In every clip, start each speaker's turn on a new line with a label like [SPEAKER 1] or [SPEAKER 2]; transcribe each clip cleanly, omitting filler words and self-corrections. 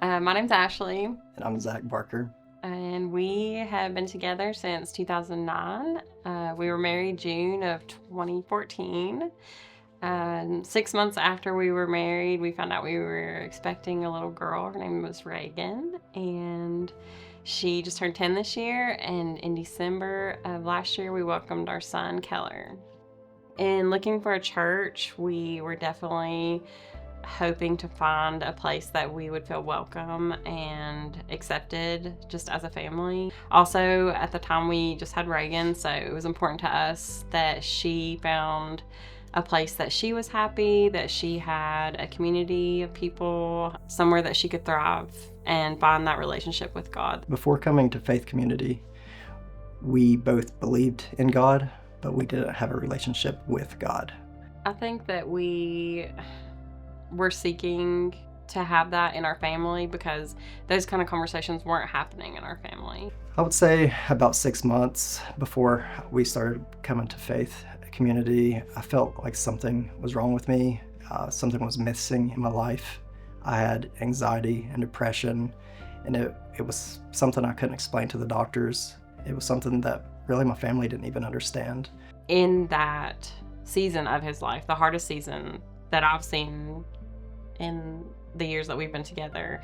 [SPEAKER 1] My name's Ashley,
[SPEAKER 2] And I'm Zach Barker.
[SPEAKER 1] and we have been together since 2009. We were married June of 2014. 6 months after we were married, we found out we were expecting a little girl. Her name was Reagan, and she just turned 10 this year. And in December of last year, we welcomed our son, Keller. In looking for a church, we were definitely hoping to find a place that we would feel welcome and accepted just as a family. Also, at the time, we just had Reagan, so it was important to us that she found a place that she was happy, that she had a community of people, somewhere that she could thrive and find that relationship with God.
[SPEAKER 2] Before coming to Faith Community, we both believed in God, but we didn't have a relationship with God.
[SPEAKER 1] I think that we're seeking to have that in our family because those kind of conversations weren't happening in our family.
[SPEAKER 2] I would say about 6 months before we started coming to Faith Community, I felt like something was wrong with me. Something was missing in my life. I had anxiety and depression, and it was something I couldn't explain to the doctors. It was something that really my family didn't even understand.
[SPEAKER 1] In that season of his life, the hardest season that I've seen in the years that we've been together,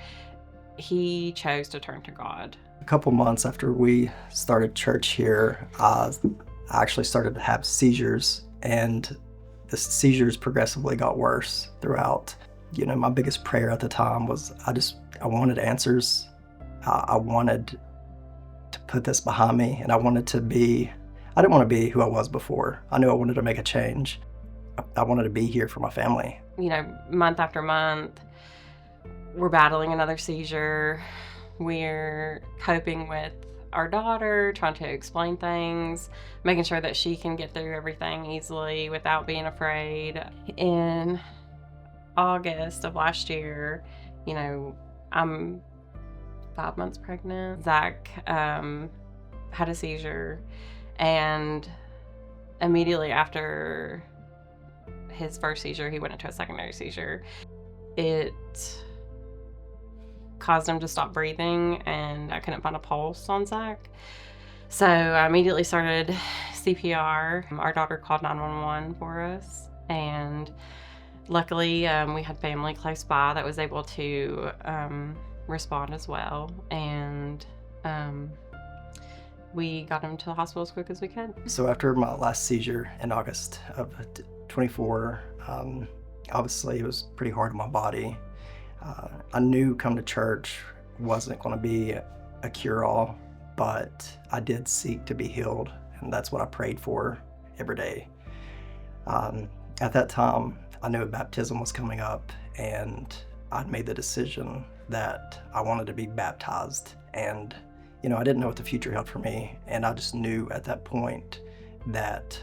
[SPEAKER 1] he chose to turn to God.
[SPEAKER 2] A couple months after we started church here, I actually started to have seizures, and the seizures progressively got worse throughout. My biggest prayer at the time was I wanted answers. I wanted to put this behind me, and I didn't want to be who I was before. I knew I wanted to make a change. I wanted to be here for my family.
[SPEAKER 1] Month after month, we're battling another seizure. We're coping with our daughter, trying to explain things, making sure that she can get through everything easily without being afraid. In August of last year, I'm 5 months pregnant. Zach had a seizure, and immediately after his first seizure, he went into a secondary seizure. It caused him to stop breathing, and I couldn't find a pulse on Zach. So I immediately started CPR. Our daughter called 911 for us, and luckily we had family close by that was able to respond as well, and we got him to the hospital as quick as we could.
[SPEAKER 2] So after my last seizure in August of 24, obviously it was pretty hard on my body. I knew coming to church wasn't going to be a cure-all, but I did seek to be healed, and that's what I prayed for every day. At that time, I knew a baptism was coming up, and I'd made the decision that I wanted to be baptized. And I didn't know what the future held for me, and I just knew at that point that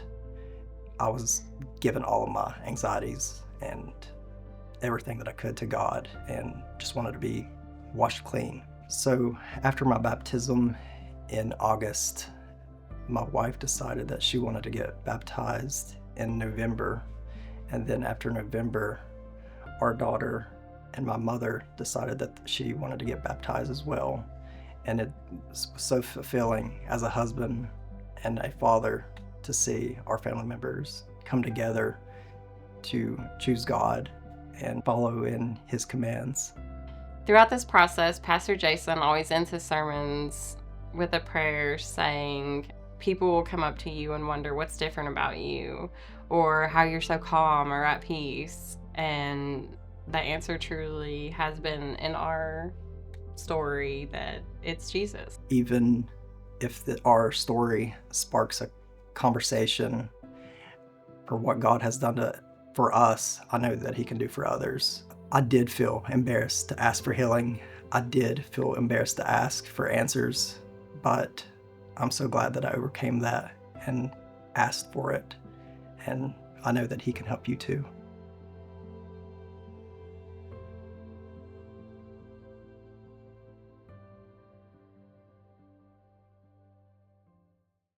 [SPEAKER 2] I was giving all of my anxieties and everything that I could to God, and just wanted to be washed clean. So after my baptism in August, my wife decided that she wanted to get baptized in November. And then after November, our daughter and my mother decided that she wanted to get baptized as well. And it was so fulfilling as a husband and a father to see our family members come together to choose God and follow in his commands.
[SPEAKER 1] Throughout this process, Pastor Jason always ends his sermons with a prayer saying, people will come up to you and wonder what's different about you, or how you're so calm or at peace. And the answer truly has been in our story that it's Jesus.
[SPEAKER 2] Even if our story sparks a conversation for what God has done for us, I know that he can do for others. I did feel embarrassed to ask for healing. I did feel embarrassed to ask for answers, but I'm so glad that I overcame that and asked for it. And I know that he can help you too.